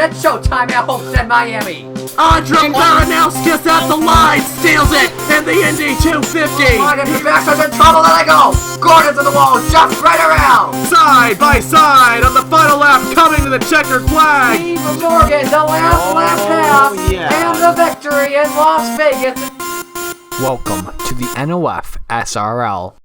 It's showtime at Homestead, Miami. Andre Baranowskis at the line, steals it in the Indy 250. Come on, if your back's in trouble, let it go. Gordon to the wall, jumps right around. Side by side on the final lap, coming to the checkered flag. Steve Morgan, the last half, and the victory in Las Vegas. Welcome to the NOFSRL.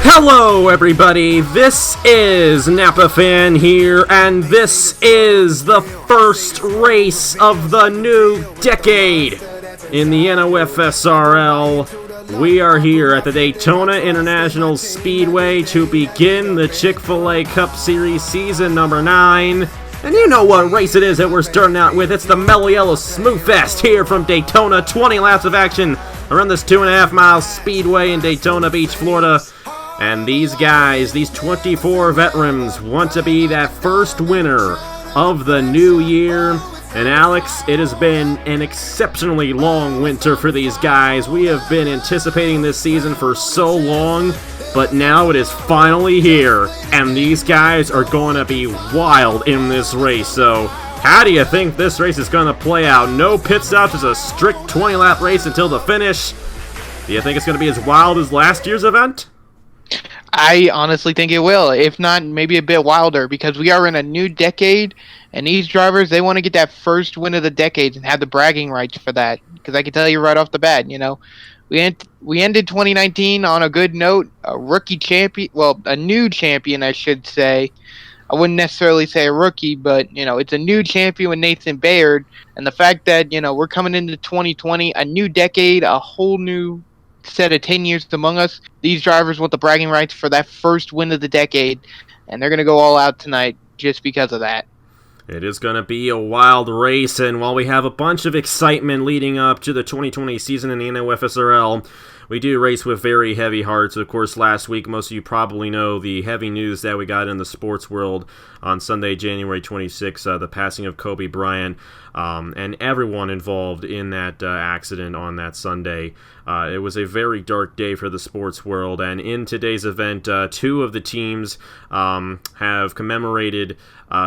Hello everybody, this is Napa Fan here, and this is the first race of the new decade in the NOFSRL. We are here at the Daytona International Speedway to begin the Chick-fil-A Cup Series Season number 9. And you know what race it is that we're starting out with. It's the Mello Yello SmoothFest here from Daytona. 20 laps of action around this 2.5 mile speedway in Daytona Beach, Florida. And these guys, these 24 veterans, want to be that first winner of the new year. And Alex, it has been an exceptionally long winter for these guys. We have been anticipating this season for so long, but now it is finally here. And these guys are going to be wild in this race. So how do you think this race is going to play out? No pit stops, just a strict 20-lap race until the finish. Do you think it's going to be as wild as last year's event? I honestly think it will, if not maybe a bit wilder, because we are in a new decade, and these drivers, they want to get that first win of the decade and have the bragging rights for that. Because I can tell you right off the bat, you know, we ended 2019 on a good note, a rookie champion, well, a new champion, I should say. I wouldn't necessarily say a rookie, but, you know, it's a new champion with Nathan Bayard, and the fact that, you know, we're coming into 2020, a new decade, a whole new set of 10 years among us. These drivers want the bragging rights for that first win of the decade, and they're going to go all out tonight just because of that. It is going to be a wild race, and while we have a bunch of excitement leading up to the 2020 season in the NOFSRL, we do race with very heavy hearts. Of course, last week, most of you probably know the heavy news that we got in the sports world on Sunday, January 26th, the passing of Kobe Bryant, and everyone involved in that accident on that Sunday. It was a very dark day for the sports world, and in today's event, two of the teams have commemorated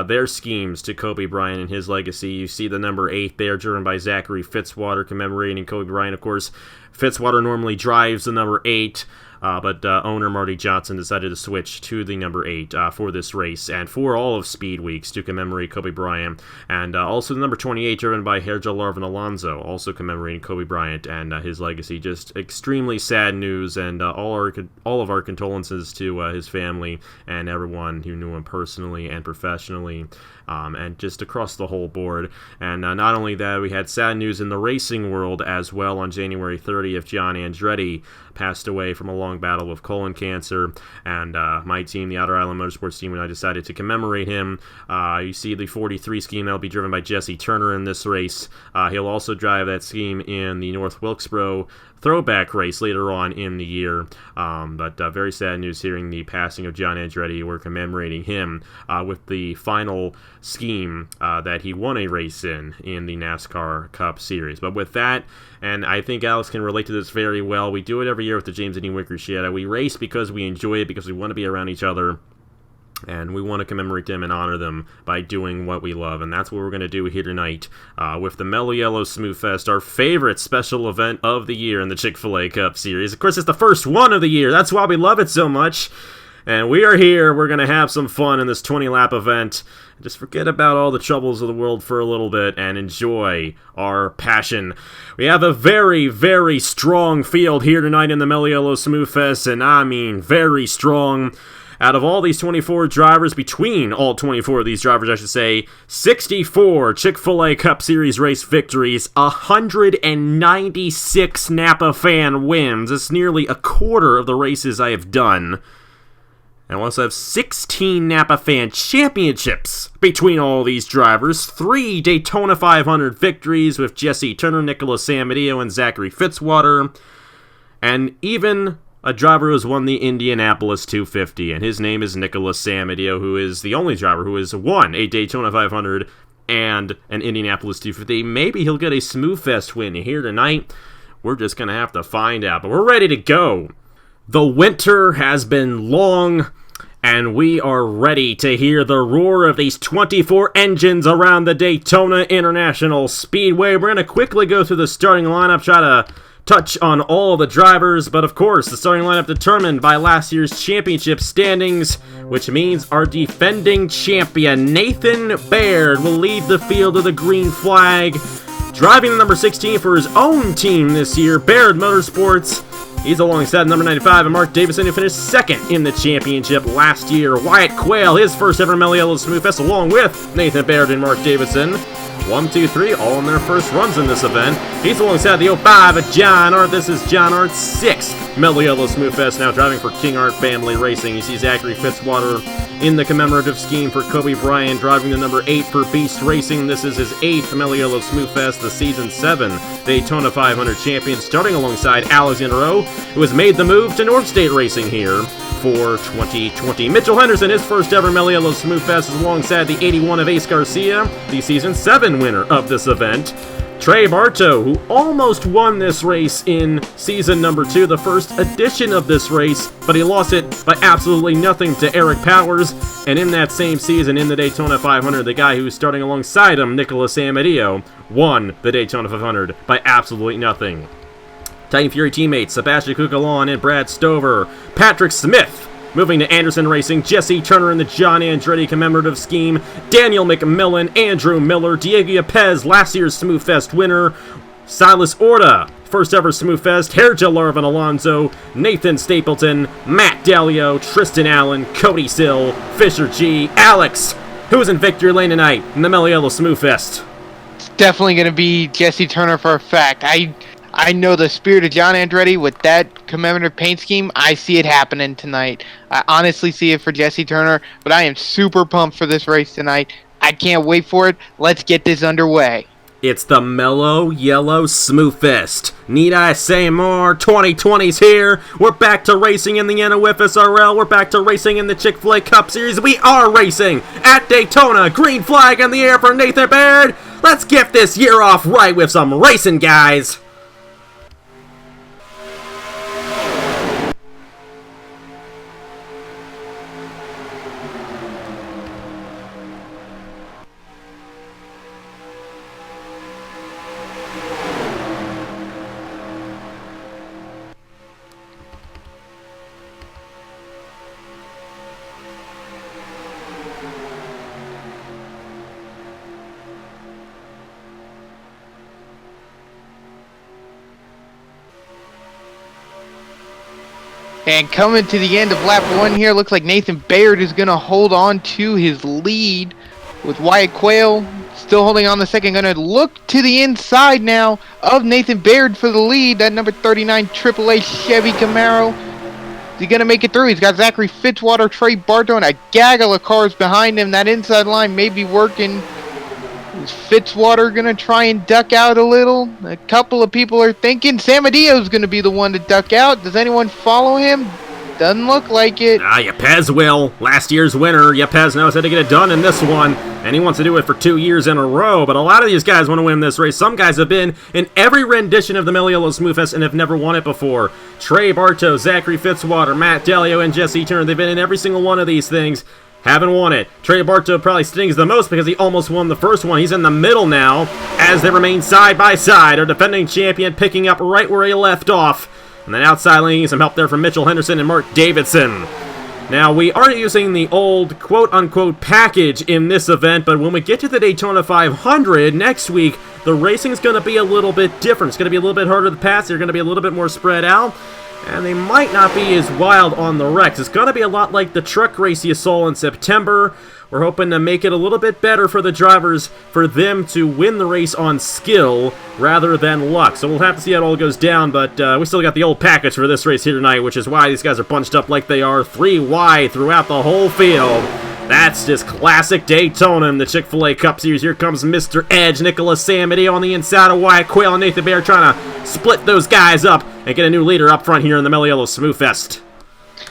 their schemes to Kobe Bryant and his legacy. You see the number 8 there, driven by Zachary Fitzwater, commemorating Kobe Bryant. Of course, Fitzwater normally drives the number 8, but owner Marty Johnson decided to switch to the number 8 for this race and for all of Speedweeks to commemorate Kobe Bryant. And also the number 28, driven by Herja Larvin Alonso, also commemorating Kobe Bryant and his legacy. Just extremely sad news, and all of our condolences to his family and everyone who knew him personally and professionally. And just across the whole board. And not only that, we had sad news in the racing world as well. On January 30th, John Andretti passed away from a long battle with colon cancer, and my team, the Outer Island Motorsports team, and I decided to commemorate him. You see the 43 scheme that will be driven by Jesse Turner in this race. He'll also drive that scheme in the North Wilkesboro throwback race later on in the year. But very sad news hearing the passing of John Andretti. We're commemorating him with the final scheme that he won a race in the NASCAR Cup Series. But with that, and I think Alex can relate to this very well, we do it every year with the James Indy Wickershed. We race because we enjoy it, because we want to be around each other, and we want to commemorate them and honor them by doing what we love. And that's what we're going to do here tonight with the Mello Yello SmoothFest, our favorite special event of the year in the Chick-fil-A Cup Series. Of course, it's the first one of the year. That's why we love it so much. And we are here. We're going to have some fun in this 20-lap event. Just forget about all the troubles of the world for a little bit and enjoy our passion. We have a very, very strong field here tonight in the Mello Yello SmoothFest, and I mean very strong. Out of all these 24 drivers, between all 24 of these drivers, I should say, 64 Chick-fil-A Cup Series race victories, 196 Napa Fan wins. It's nearly a quarter of the races I have done. And we also have 16 Napa Fan championships between all these drivers, 3 Daytona 500 victories with Jesse Turner, Nicholas Samadillo, and Zachary Fitzwater, and even a driver who has won the Indianapolis 250, and his name is Nicholas Samadillo, who is the only driver who has won a Daytona 500 and an Indianapolis 250. Maybe he'll get a SmoothFest win here tonight. We're just going to have to find out, but we're ready to go. The winter has been long, and we are ready to hear the roar of these 24 engines around the Daytona International Speedway. We're going to quickly go through the starting lineup, try to touch on all the drivers, but of course, the starting lineup determined by last year's championship standings, which means our defending champion, Nathan Baird, will lead the field of the green flag, driving the number 16 for his own team this year, Baird Motorsports. He's alongside number 95 and Mark Davison, who finished second in the championship last year. Wyatt Quayle, his first ever Mello Yello SmoothFest, along with Nathan Baird and Mark Davison. 1, 2, 3, all in their first runs in this event. He's alongside the 05 of John Art. This is John Art's 6th Mello Yello SmoothFest, now driving for King Art Family Racing. You see Zachary Fitzwater in the commemorative scheme for Kobe Bryant, driving the number 8 for Beast Racing. This is his 8th Mello Yello SmoothFest, the Season 7 Daytona 500 champion, starting alongside Alexander O, who has made the move to North State Racing here for 2020. Mitchell Henderson, his first ever Mello Yello SmoothFest, is alongside the 81 of Ace Garcia, the Season 7 winner of this event. Trey Bartow, who almost won this race in season number 2, the first edition of this race, but he lost it by absolutely nothing to Eric Powers. And in that same season, in the Daytona 500, the guy who was starting alongside him, Nicholas Amadio, won the Daytona 500 by absolutely nothing. Titan Fury teammates Sebastian Cucalon and Brad Stover. Patrick Smith moving to Anderson Racing, Jesse Turner in the John Andretti commemorative scheme, Daniel McMillan, Andrew Miller, Diego Yepez, last year's SmoothFest winner, Silas Orta, first ever SmoothFest, Herja Larvin Alonso, Nathan Stapleton, Matt Dalio, Tristan Allen, Cody Sill, Fisher G, Alex, who was in victory lane tonight in the Mello Yello SmoothFest. It's definitely going to be Jesse Turner for a fact. I know the spirit of John Andretti with that commemorative paint scheme. I see it happening tonight. I honestly see it for Jesse Turner, but I am super pumped for this race tonight. I can't wait for it. Let's get this underway. It's the Mello Yello SmoothFest. Need I say more? 2020's here. We're back to racing in the NOFSRL. We're back to racing in the Chick-fil-A Cup Series. We are racing at Daytona. Green flag in the air for Nathan Baird. Let's get this year off right with some racing, guys. And coming to the end of lap 1 here, looks like Nathan Baird is going to hold on to his lead with Wyatt Quayle still holding on the second. Going to look to the inside now of Nathan Baird for the lead. That number 39 AAA Chevy Camaro. Is he going to make it through? He's got Zachary Fitzwater, Trey Bartow, and a gaggle of cars behind him. That inside line may be working. Is Fitzwater going to try and duck out a little? A couple of people are thinking Samadio's going to be the one to duck out. Does anyone follow him? Doesn't look like it. Yepez will. Last year's winner. Yepez knows how to get it done in this one, and he wants to do it for 2 years in a row. But a lot of these guys want to win this race. Some guys have been in every rendition of the Mello Yello SmoothFest and have never won it before. Trey Bartow, Zachary Fitzwater, Matt Dalio, and Jesse Turner. They've been in every single one of these things. Haven't won it. Trey Bartow probably stings the most because he almost won the first one. He's in the middle now as they remain side by side. Our defending champion picking up right where he left off. And then outside lane, some help there from Mitchell Henderson and Mark Davidson. Now, we are using the old quote-unquote package in this event, but when we get to the Daytona 500 next week, the racing's going to be a little bit different. It's going to be a little bit harder to pass. They're going to be a little bit more spread out. And they might not be as wild on the wrecks. It's going to be a lot like the truck race you saw in September. We're hoping to make it a little bit better for the drivers, for them to win the race on skill rather than luck. So we'll have to see how it all goes down, but we still got the old package for this race here tonight, which is why these guys are bunched up like they are, 3 wide throughout the whole field. That's just classic Daytona in the Chick-fil-A Cup Series. Here comes Mr. Edge, Nicholas Samadeo on the inside of Wyatt Quayle and Nathan Baird trying to split those guys up and get a new leader up front here in the Mello Yello SmoothFest.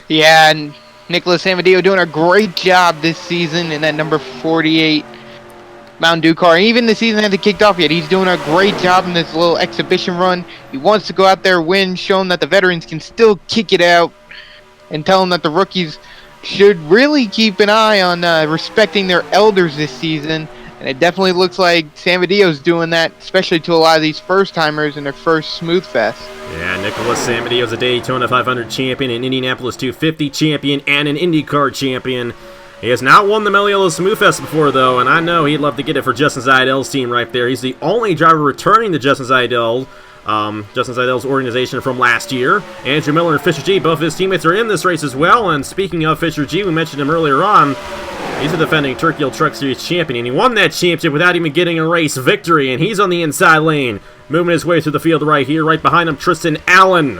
Yeah, and Nicholas Samadeo doing a great job this season in that number 48 Mountain Dew car. And even the season hasn't kicked off yet. He's doing a great job in this little exhibition run. He wants to go out there, win, show them that the veterans can still kick it out, and tell them that the rookies should really keep an eye on respecting their elders this season. And it definitely looks like San Medio's doing that, especially to a lot of these first-timers in their first SmoothFest. Yeah, Nicholas San Medio's a Daytona 500 champion, an Indianapolis 250 champion, and an IndyCar champion. He has not won the Mello Yello SmoothFest before, though, and I know he'd love to get it for Justin Zaidel's team right there. He's the only driver returning to Justin Zaidel's organization from last year. Andrew Miller and Fisher G, both of his teammates are in this race as well, and speaking of Fisher G, we mentioned him earlier on. He's a defending Turkey Hill Truck Series champion, and he won that championship without even getting a race victory, and he's on the inside lane, moving his way through the field right here. Right behind him, Tristan Allen.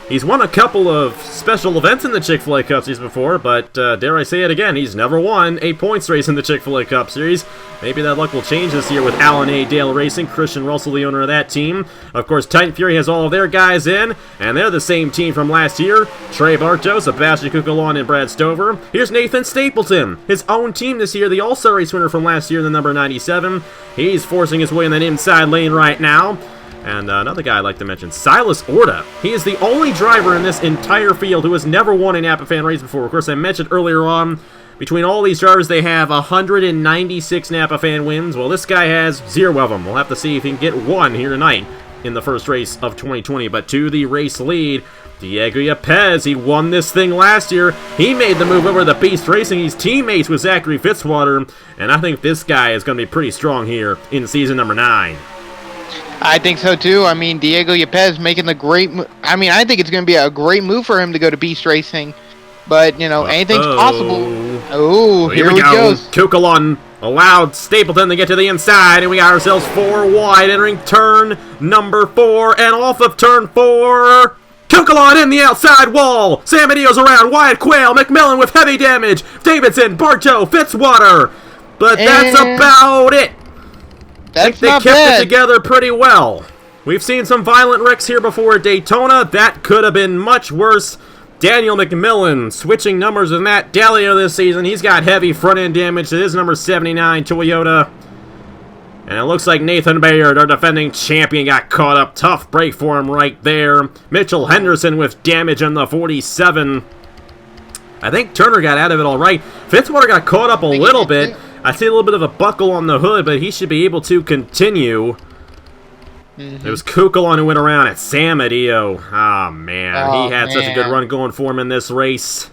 He's won a couple of special events in the Chick-fil-A Cup Series before, but dare I say it again, he's never won a points race in the Chick-fil-A Cup Series. Maybe that luck will change this year with Alan A. Dale Racing, Christian Russell, the owner of that team. Of course, Titan Fury has all of their guys in, and they're the same team from last year. Trey Bartos, Sebastian Kukulon, and Brad Stover. Here's Nathan Stapleton, his own team this year, the All-Star Race winner from last year, the number 97. He's forcing his way in that inside lane right now. And another guy I'd like to mention, Silas Orta. He is the only driver in this entire field who has never won a Napa Fan race before. Of course, I mentioned earlier on, between all these drivers, they have 196 Napa Fan wins. Well, this guy has 0 of them. We'll have to see if he can get one here tonight in the first race of 2020. But to the race lead, Diego Yepes. He won this thing last year. He made the move over to Beast Racing. He's teammates with Zachary Fitzwater. And I think this guy is going to be pretty strong here in season number 9. I think so too. I mean, Diego Yepes making the great I mean, I think it's going to be a great move for him to go to Beast Racing. But, you know, anything's possible. Oh, here we go. Kukulon allowed Stapleton to get to the inside, and we got ourselves 4 wide entering turn number 4, and off of turn 4, Kukulon in the outside wall. San Medio's around, Wyatt Quayle, McMillan with heavy damage, Davidson, Bartow, Fitzwater. But that's about it. That's they not kept bad. it together pretty well. We've seen some violent wrecks here before at Daytona. That could have been much worse. Daniel McMillan switching numbers with Matt Dalio this season. He's got heavy front-end damage to his number 79 Toyota. And it looks like Nathan Bayard, our defending champion, got caught up. Tough break for him right there. Mitchell Henderson with damage on the 47. I think Turner got out of it all right. Fitzwater got caught up a little bit. I see a little bit of a buckle on the hood, but he should be able to continue. It was Kukulon who went around at San Medio. Oh, man. He had such a good run going for him in this race.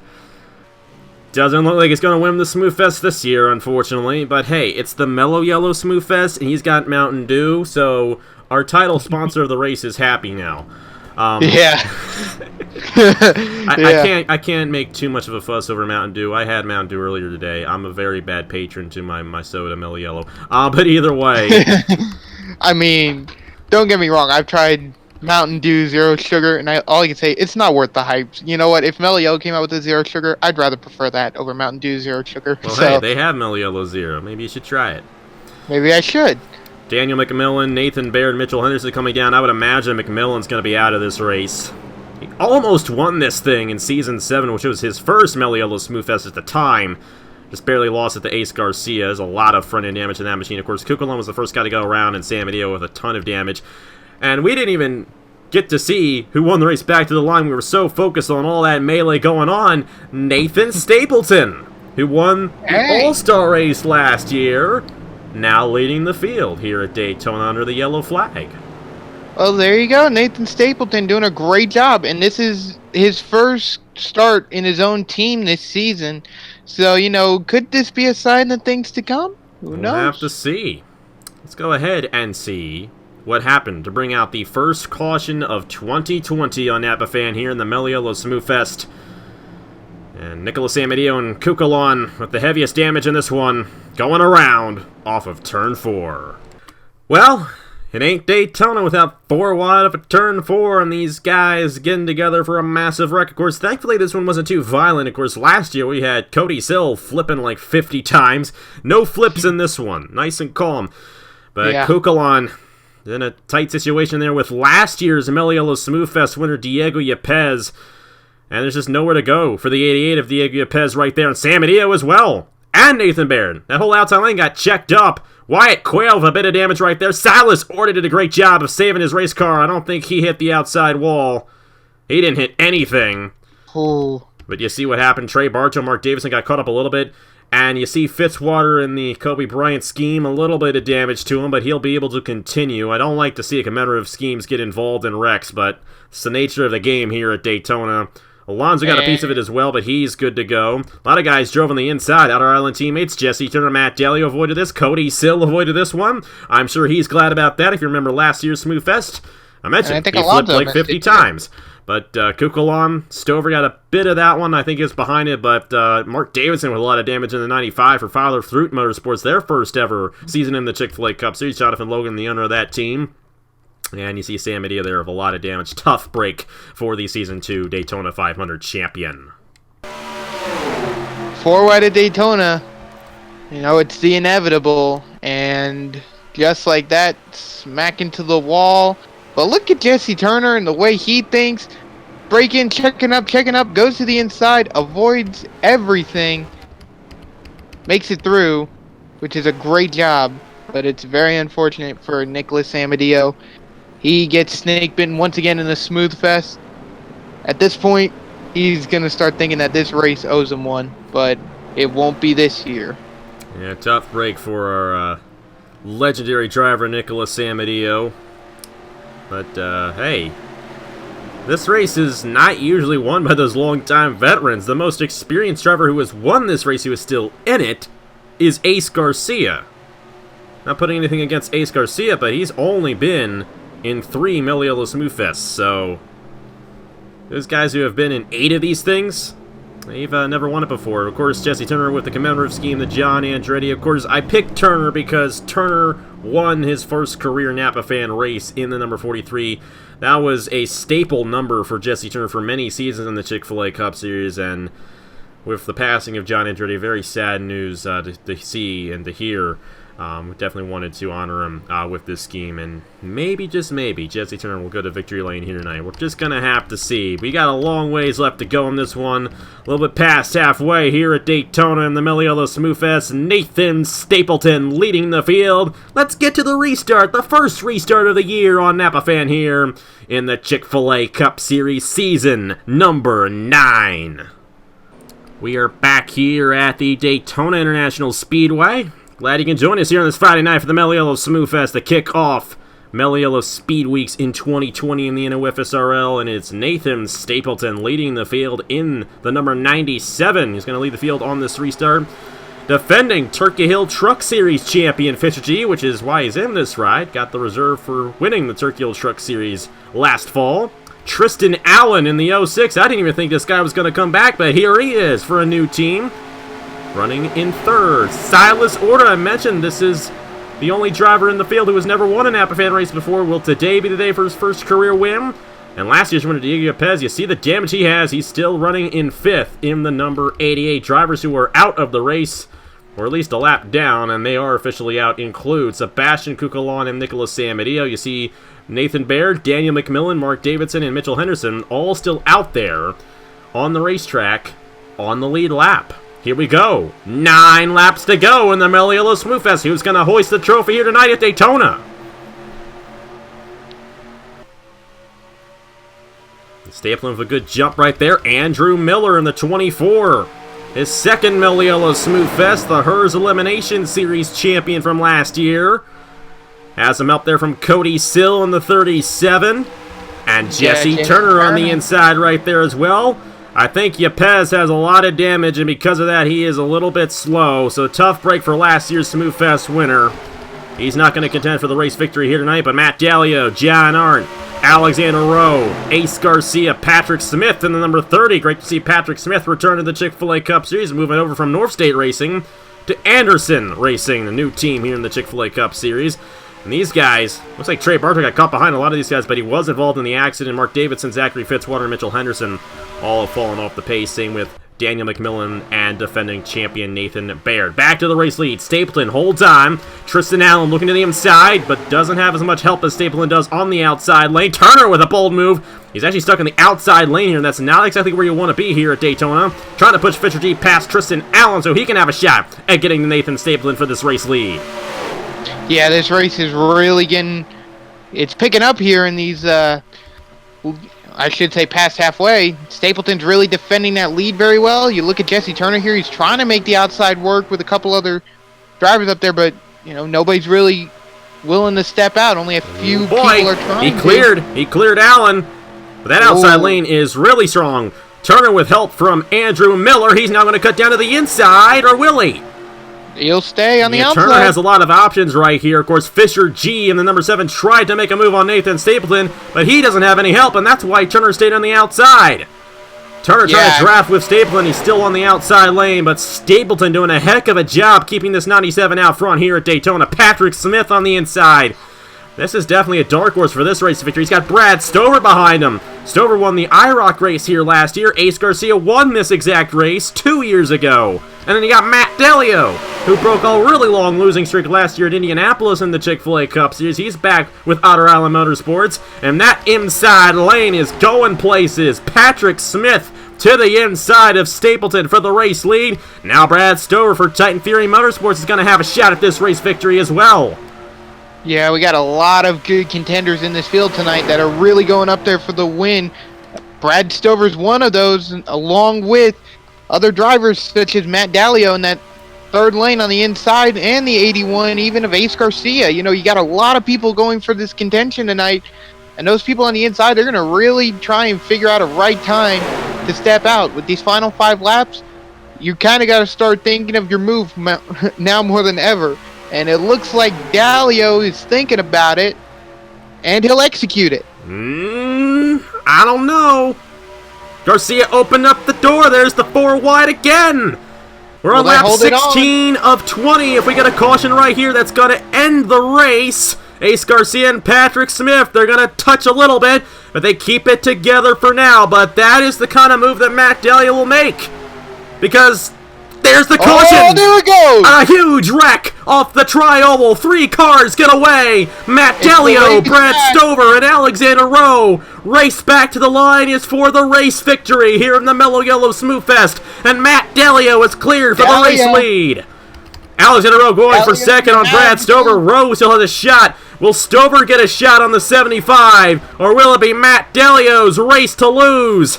Doesn't look like he's going to win the SmoothFest this year, unfortunately. But, hey, it's the Mello Yello SmoothFest, and he's got Mountain Dew, so our title sponsor of the race is happy now. I can't make too much of a fuss over Mountain Dew. I had Mountain Dew earlier today. I'm a very bad patron to my soda, Mello Yello. But either way. I mean, don't get me wrong. I've tried Mountain Dew Zero Sugar, and all I can say, it's not worth the hype. You know what? If Mello Yello came out with a Zero Sugar, I'd rather prefer that over Mountain Dew Zero Sugar. Well, hey, they have Mello Yello Zero. Maybe you should try it. Maybe I should. Daniel McMillan, Nathan Baird, Mitchell Henderson coming down. I would imagine McMillan's going to be out of this race. He almost won this thing in Season 7, which was his first Mello Yello SmoothFest at the time. Just barely lost it to Ace Garcia. There's a lot of front-end damage in that machine. Of course, Kukulon was the first guy to go around in San Medio with a ton of damage. And we didn't even get to see who won the race back to the line. We were so focused on all that melee going on. Nathan Stapleton, who won the All-Star race last year, now leading the field here at Daytona under the yellow flag. Well, there you go. Nathan Stapleton doing a great job. And this is his first start in his own team this season. So, you know, could this be a sign of things to come? Who knows? We'll have to see. Let's go ahead and see what happened to bring out the first caution of 2020 on Napa Fan here in the Mello Yello SmoothFest. And Nicholas Amadio and Kukulon with the heaviest damage in this one, going around off of turn 4. Well, it ain't Daytona without 4 wide of a turn 4, and these guys getting together for a massive wreck. Of course, thankfully this one wasn't too violent. Of course, last year we had Cody Sill flipping like 50 times. No flips in this one. Nice and calm. But Kukulon in a tight situation there with last year's Mello Yello SmoothFest winner Diego Yepes. And there's just nowhere to go for the 88 of Diego Yepes right there. And San Medio as well. and Nathan Baird. That whole outside lane got checked up. Wyatt Quayle with a bit of damage right there. Silas Orta did a great job of saving his race car. I don't think he hit the outside wall. He didn't hit anything. Oh. But you see what happened. Trey Bartow, Mark Davidson got caught up a little bit. And you see Fitzwater in the Kobe Bryant scheme, a little bit of damage to him, but he'll be able to continue. I don't like to see commemorative schemes get involved in wrecks, but it's the nature of the game here at Daytona. Alonso got a piece of it as well, but he's good to go. A lot of guys drove on the inside. Outer Island teammates, Jesse Turner, Matt Delio avoided this. Cody Sill avoided this one. I'm sure he's glad about that. If you remember last year's SmoothFest, I mentioned he flipped like 50 times. But Kukulon, Stover got a bit of that one. I think it's behind it. But Mark Davidson with a lot of damage in the 95 for Fowler Fruit Motorsports, their first ever season in the Chick-fil-A Cup Series. Jonathan Logan, the owner of that team. And you see Sam Medea there with a lot of damage. Tough break for the Season 2 Daytona 500 champion. Forward at Daytona, you know, it's the inevitable. And just like that, smack into the wall. But look at Jesse Turner and the way he thinks. Break in, checking up, goes to the inside, avoids everything. Makes it through, which is a great job. But it's very unfortunate for Nicholas Amadeo. He gets snake bitten once again in the SmoothFest. At this point, he's going to start thinking that this race owes him one. But it won't be this year. Yeah, tough break for our legendary driver, Nicholas Amadeo. But, hey, this race is not usually won by those long-time veterans. The most experienced driver who has won this race, who is still in it, is Ace Garcia. Not putting anything against Ace Garcia, but he's only been in 3 Mello Yello SmoothFests, so those guys who have been in 8 of these things, they've never won it before. Of course, Jesse Turner with the commemorative scheme, the John Andretti. Of course, I picked Turner because Turner won his first career Napa fan race in the number 43. That was a staple number for Jesse Turner for many seasons in the Chick-fil-A Cup Series, and with the passing of John Andretti, very sad news to see and to hear. We definitely wanted to honor him with this scheme, and maybe, just maybe, Jesse Turner will go to victory lane here tonight. We're just going to have to see. We got a long ways left to go in this one. A little bit past halfway here at Daytona in the Mello Yello SmoothFest. Nathan Stapleton leading the field. Let's get to the restart, the first restart of the year on Napa Fan here in the Chick-fil-A Cup Series season number 9. We are back here at the Daytona International Speedway. Glad you can join us here on this Friday night for the Mello Yello SmoothFest, the kickoff Mello Yello Speedweeks in 2020 in the NOFSRL, and it's Nathan Stapleton leading the field in the number 97. He's going to lead the field on this restart. Defending Turkey Hill Truck Series champion Fisher G, which is why he's in this ride. Got the reserve for winning the Turkey Hill Truck Series last fall. Tristan Allen in the 06. I didn't even think this guy was going to come back, but here he is for a new team. Running in third, Silas Orta. I mentioned this is the only driver in the field who has never won a Napa Fan race before. Will today be the day for his first career win? And last year's winner, Diego Pez, you see the damage he has. He's still running in 5th in the number 88. Drivers who are out of the race, or at least a lap down, and they are officially out, include Sebastian Kukulon and Nicholas Amadeo. You see Nathan Baird, Daniel McMillan, Mark Davidson, and Mitchell Henderson all still out there on the racetrack on the lead lap. Here we go. 9 laps to go in the Mello Yello SmoothFest. Who's going to hoist the trophy here tonight at Daytona? Stapleton with a good jump right there. Andrew Miller in the 24. His second Mello Yello SmoothFest, the Hers Elimination Series champion from last year. Has him up there from Cody Sill in the 37. And Jesse Turner on the inside right there as well. I think Yepes has a lot of damage, and because of that, he is a little bit slow. So tough break for last year's SmoothFest winner. He's not going to contend for the race victory here tonight, but Matt Dalio, John Arndt, Alexander Rowe, Ace Garcia, Patrick Smith in the number 30. Great to see Patrick Smith return to the Chick-fil-A Cup Series, moving over from North State Racing to Anderson Racing, the new team here in the Chick-fil-A Cup Series. And these guys, looks like Trey Bartow got caught behind a lot of these guys, but he was involved in the accident. Mark Davidson, Zachary Fitzwater, and Mitchell Henderson all have fallen off the pace. Same with Daniel McMillan and defending champion Nathan Baird. Back to the race lead. Stapleton holds on. Tristan Allen looking to the inside, but doesn't have as much help as Stapleton does on the outside lane. Turner with a bold move. He's actually stuck in the outside lane here, and that's not exactly where you want to be here at Daytona. Trying to push Fisher G past Tristan Allen so he can have a shot at getting to Nathan Stapleton for this race lead. Yeah, this race is really getting... It's picking up here in these... I should say past halfway. Stapleton's really defending that lead very well. You look at Jesse Turner here. He's trying to make the outside work with a couple other drivers up there, but nobody's really willing to step out. Only a few people are trying. He cleared Allen. But that outside lane is really strong. Turner with help from Andrew Miller. He's now going to cut down to the inside, or will he? He'll stay on the outside. Turner has a lot of options right here. Of course, Fisher G in the number 7 tried to make a move on Nathan Stapleton, but he doesn't have any help, and that's why Turner stayed on the outside. Turner trying to draft with Stapleton. He's still on the outside lane, but Stapleton doing a heck of a job keeping this 97 out front here at Daytona. Patrick Smith on the inside. This is definitely a dark horse for this race victory. He's got Brad Stover behind him. Stover won the IROC race here last year. Ace Garcia won this exact race 2 years ago. And then you got Matt Delio, who broke a really long losing streak last year at Indianapolis in the Chick-fil-A Cup Series. He's back with Otter Island Motorsports. And that inside lane is going places. Patrick Smith to the inside of Stapleton for the race lead. Now Brad Stover for Titan Fury Motorsports is going to have a shot at this race victory as well. Yeah, we got a lot of good contenders in this field tonight that are really going up there for the win. Brad Stover's one of those, along with other drivers such as Matt Dalio in that third lane on the inside, and the 81, even of Ace Garcia. You got a lot of people going for this contention tonight, and those people on the inside, they're going to really try and figure out a right time to step out. With these final 5 laps, you kind of got to start thinking of your move now more than ever. And it looks like Dalio is thinking about it, and he'll execute it. I don't know. Garcia opened up the door. There's the 4 wide again. We're on lap 16 of 20. If we get a caution right here, that's going to end the race. Ace Garcia and Patrick Smith, they're going to touch a little bit, but they keep it together for now. But that is the kind of move that Matt Dalio will make, because... There's the caution! Oh, there it goes! A huge wreck off the tri-oval. 3 cars get away. Matt Delio, Brad Stover, and Alexander Rowe race back to the line is for the race victory here in the Mello Yello SmoothFest. And Matt Delio is cleared for the race lead. Alexander Rowe going for second on Brad Stover. Rowe still has a shot. Will Stover get a shot on the 75? Or will it be Matt Delio's race to lose?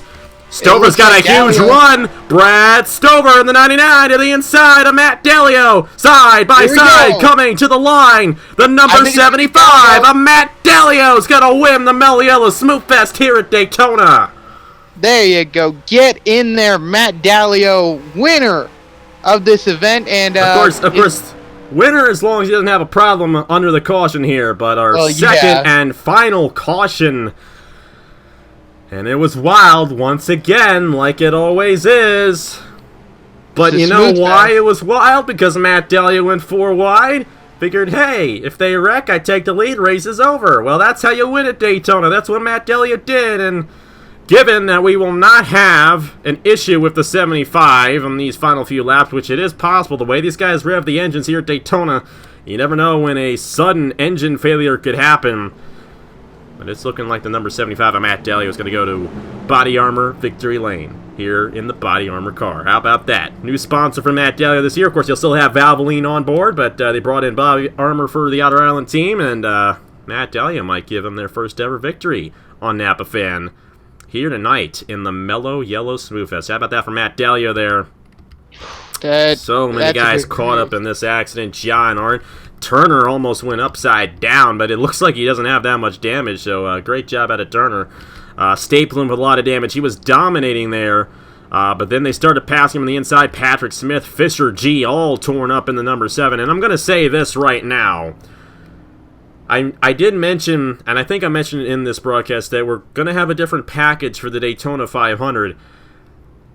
Stover's got a huge run. Brad Stover in the 99 to the inside of Matt Delio. Side by side coming to the line. The number 75 of Matt Delio's going to win the Mello Yello SmoothFest here at Daytona. There you go. Get in there, Matt Dalio, winner of this event. And of course, winner as long as he doesn't have a problem under the caution here. But our second and final caution... And it was wild once again, like it always is. But you know why it was wild? Because Matt Delio went 4 wide. Figured, hey, if they wreck, I take the lead, race is over. Well, that's how you win at Daytona. That's what Matt Delio did. And given that we will not have an issue with the 75 on these final few laps, which it is possible, the way these guys rev the engines here at Daytona, you never know when a sudden engine failure could happen. But it's looking like the number 75 of Matt Delio is going to go to Body Armor Victory Lane here in the Body Armor car. How about that? New sponsor for Matt Delio this year. Of course, you'll still have Valvoline on board, but they brought in Body Armor for the Outer Island team, and Matt Delio might give them their first ever victory on Napa Fan here tonight in the Mello Yello SmoothFest. How about that for Matt Delio there? So many guys caught up in this accident. John Arndt. Turner almost went upside down, but it looks like he doesn't have that much damage, so great job out of Turner. Stapleton with a lot of damage. He was dominating there, but then they started passing him on the inside. Patrick Smith, Fisher G, all torn up in the number 7. And I'm going to say this right now. I did mention, and I think I mentioned it in this broadcast, that we're going to have a different package for the Daytona 500.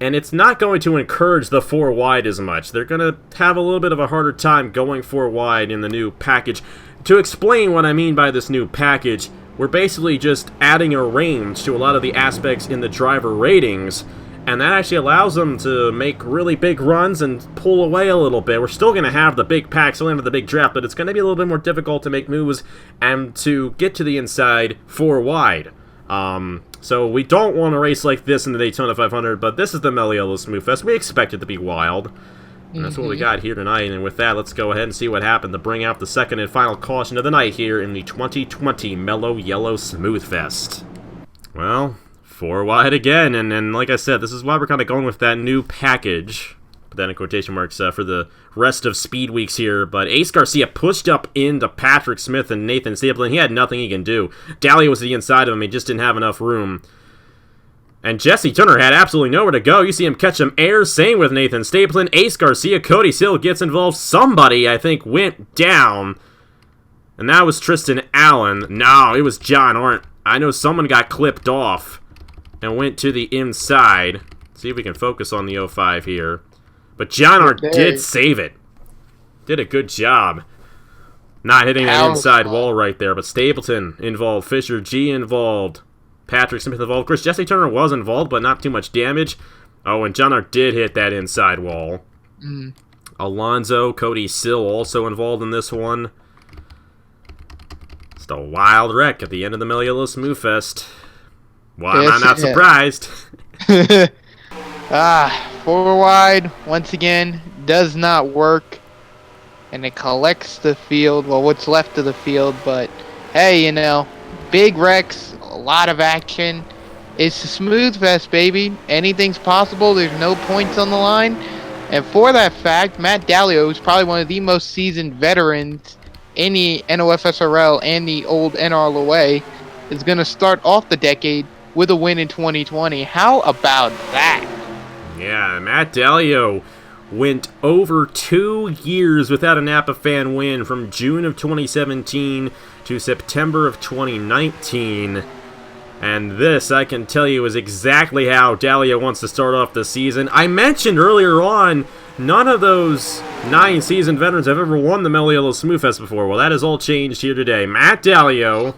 And it's not going to encourage the 4 wide as much. They're going to have a little bit of a harder time going 4 wide in the new package. To explain what I mean by this new package, we're basically just adding a range to a lot of the aspects in the driver ratings. and that actually allows them to make really big runs and pull away a little bit. We're still going to have the big packs into the big draft, but it's going to be a little bit more difficult to make moves and to get to the inside 4 wide. So we don't want to race like this in the Daytona 500, but this is the Mello Yello SmoothFest. We expect it to be wild. And that's what we got here tonight, and with that, let's go ahead and see what happened to bring out the second and final caution of the night here in the 2020 Mello Yello SmoothFest. Well, 4 wide again, and like I said, this is why we're kind of going with that new package, put that in quotation marks, for the rest of Speedweeks here, but Ace Garcia pushed up into Patrick Smith and Nathan Stapleton. He had nothing he can do. Dallio was the inside of him, he just didn't have enough room. And Jesse Turner had absolutely nowhere to go. You see him catch some air. Same with Nathan Stapleton. Ace Garcia, Cody Sill gets involved. Somebody, I think, went down. And that was Tristan Allen. No, it was John Arndt. I know someone got clipped off and went to the inside. See if we can focus on the 05 here. But John Arndt did save it. Did a good job. Not hitting that inside wall right there. But Stapleton involved. Fisher G involved. Patrick Smith involved. Of course, Jesse Turner was involved, but not too much damage. Oh, and John Arndt did hit that inside wall. Alonzo, Cody Sill also involved in this one. Just a wild wreck at the end of the Mello Yello SmoothFest. Why am I not surprised? 4 wide, once again, does not work. And it collects the field, well, what's left of the field, but hey, you know, big wrecks. A lot of action. It's a SmoothFest, baby. Anything's possible. There's no points on the line. And for that fact, Matt Dallio is probably one of the most seasoned veterans in the NOFSRL and the old NRLOA, is going to start off the decade with a win in 2020. How about that? Yeah, Matt Dallio went over 2 years without a Napa fan win, from June of 2017 to September of 2019. And this, I can tell you, is exactly how Dallio wants to start off the season. I mentioned earlier on, none of those 9 seasoned veterans have ever won the Mello Yello SmoothFest before. Well, that has all changed here today. Matt Dallio,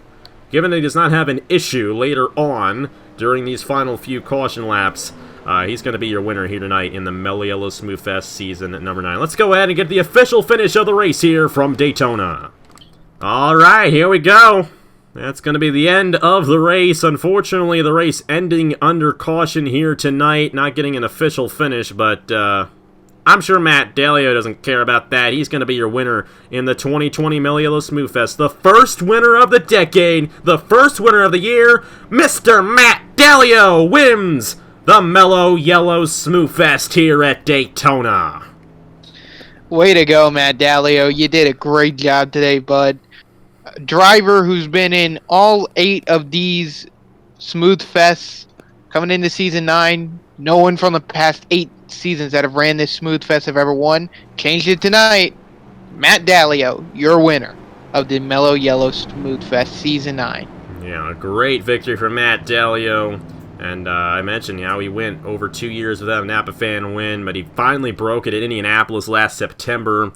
given that he does not have an issue later on during these final few caution laps, he's going to be your winner here tonight in the Mello Yello SmoothFest season at number 9. Let's go ahead and get the official finish of the race here from Daytona. Alright, here we go. That's going to be the end of the race. Unfortunately, the race ending under caution here tonight. Not getting an official finish, but I'm sure Matt Dallio doesn't care about that. He's going to be your winner in the 2020 Mello Yello SmoothFest. The first winner of the decade, the first winner of the year, Mr. Matt Dallio wins the Mello Yello SmoothFest here at Daytona. Way to go, Matt Dallio. You did a great job today, bud. Driver who's been in all 8 of these SmoothFests coming into season 9. No one from the past 8 seasons that have ran this SmoothFest have ever won. Changed it tonight. Matt Dallio, your winner of the Mello Yello SmoothFest season 9. Yeah, a great victory for Matt Dallio. And I mentioned how he went over 2 years without a Napa fan win, but he finally broke it at Indianapolis last September.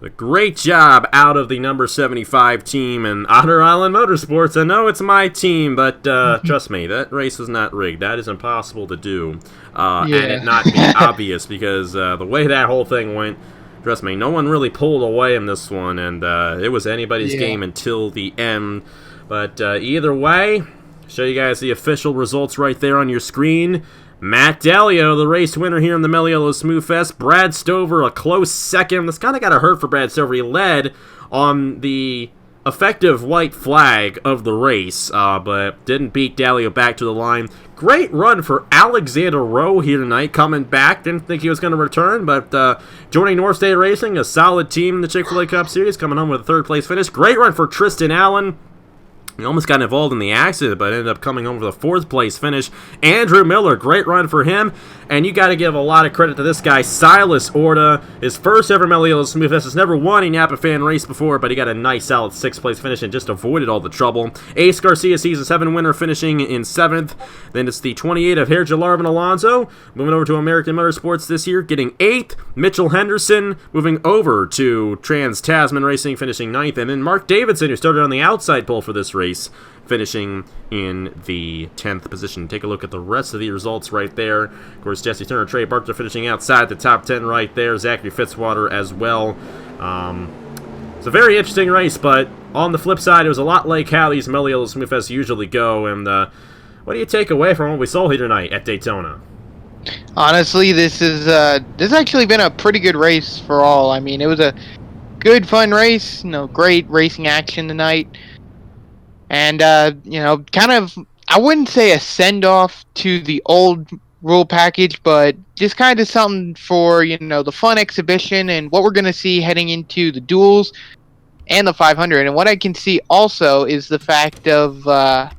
A great job out of the number 75 team and Otter Island Motorsports. I know it's my team, but trust me, that race was not rigged. That is impossible to do. And it not be obvious, because the way that whole thing went, trust me, no one really pulled away in this one, and it was anybody's game until the end. But either way, show you guys the official results right there on your screen. Matt Dallio, the race winner here in the Mello Yello SmoothFest. Brad Stover, a close second. This kind of got a hurt for Brad Stover. He led on the effective white flag of the race, but didn't beat Dallio back to the line. Great run for Alexander Rowe here tonight, coming back. Didn't think he was going to return, but joining North State Racing, a solid team in the Chick-fil-A Cup Series, coming home with a third-place finish. Great run for Tristan Allen. He almost got involved in the accident, but ended up coming home with a 4th-place finish. Andrew Miller, great run for him. And you got to give a lot of credit to this guy, Silas Orta. His first ever Mello Yello SmoothFest. Has never won a Napa fan race before, but he got a nice, solid 6th-place finish and just avoided all the trouble. Ace Garcia, season 7 winner, finishing in 7th. Then it's the 28 of Herja Larvin Alonso, moving over to American Motorsports this year, getting 8th. Mitchell Henderson, moving over to Trans Tasman Racing, finishing 9th. And then Mark Davidson, who started on the outside pole for this race, finishing in the 10th position. Take a look at the rest of the results right there. Of course, Jesse Turner, Trey Barker finishing outside the top 10 right there. Zachary Fitzwater as well. It's a very interesting race, but on the flip side, it was a lot like how these Mello Yello SmoothFests usually go. And what do you take away from what we saw here tonight at Daytona? Honestly, this has actually been a pretty good race for all. I mean, it was a good, fun race. Great racing action tonight. And, kind of, I wouldn't say a send-off to the old rule package, but just kind of something for, the fun exhibition and what we're going to see heading into the duels and the 500. And what I can see also is the fact of, kind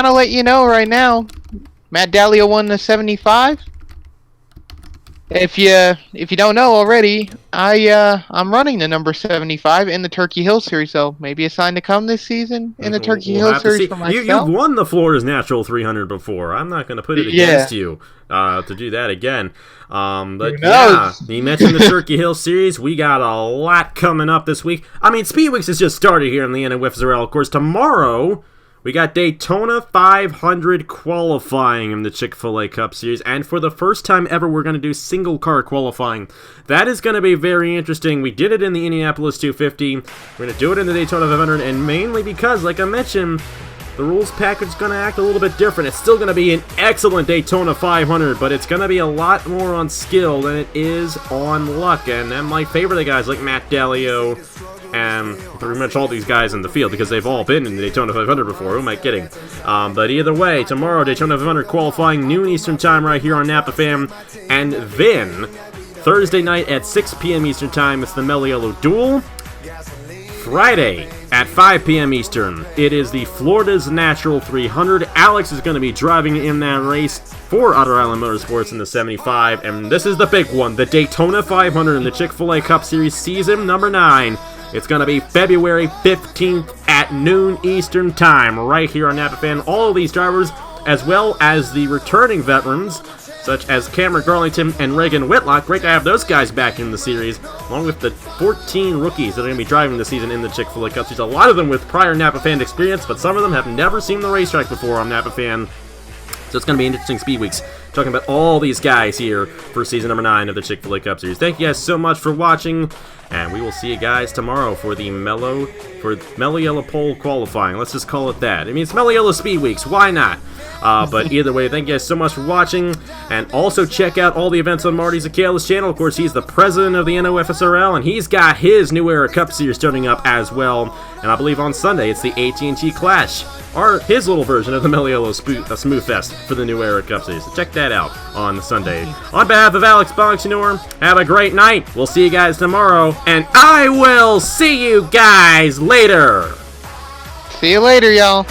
of let you know right now, Matt Dallio won the 75. If you don't know already, I'm running the number 75 in the Turkey Hill Series, so maybe a sign to come this season in the Turkey Hill Series for myself. You've won the Florida's Natural 300 before. I'm not going to put it against you to do that again. But yeah, you mentioned the Turkey Hill Series. We got a lot coming up this week. I mean, Speedweeks has just started here in the NOFSRL. Of course, tomorrow we got Daytona 500 qualifying in the Chick-fil-A Cup Series, and for the first time ever, we're going to do single-car qualifying. That is going to be very interesting. We did it in the Indianapolis 250. We're going to do it in the Daytona 500, and mainly because, like I mentioned, the rules package is going to act a little bit different. It's still going to be an excellent Daytona 500, but it's going to be a lot more on skill than it is on luck, and that might favor the guys like Matt Dallio and pretty much all these guys in the field, because they've all been in the Daytona 500 before. Who am I kidding? But either way, tomorrow, Daytona 500 qualifying, noon Eastern Time right here on Napa Fam. And then, Thursday night at 6 p.m. Eastern Time, it's the Mello Yello Duel. Friday at 5 p.m. Eastern, it is the Florida's Natural 300. Alex is going to be driving in that race for Otter Island Motorsports in the 75. And this is the big one, the Daytona 500 in the Chick-fil-A Cup Series Season number 9. It's going to be February 15th at noon Eastern Time, right here on Napa Fan. All of these drivers, as well as the returning veterans, such as Cameron Garlington and Reagan Whitlock. Great to have those guys back in the series, along with the 14 rookies that are going to be driving this season in the Chick-fil-A Cup Series. A lot of them with prior Napa Fan experience, but some of them have never seen the racetrack before on Napa Fan. So it's going to be interesting Speedweeks, talking about all these guys here for season number 9 of the Chick-fil-A Cup Series. Thank you guys so much for watching, and we will see you guys tomorrow for the Mello Yello Pole qualifying. Let's just call it that. I mean, it's Mello Yello Speedweeks. Why not? But either way, thank you guys so much for watching, and also check out all the events on Marty Zakala's channel. Of course, he's the president of the NOFSRL, and he's got his New Era Cup Series starting up as well. And I believe on Sunday, it's the AT&T Clash, or his little version of the Mello Yello SmoothFest for the New Era Cup Series. So check that out on Sunday. On behalf of Alex Bonxenor, have a great night. We'll see you guys tomorrow, and I will see you guys later. See you later, y'all.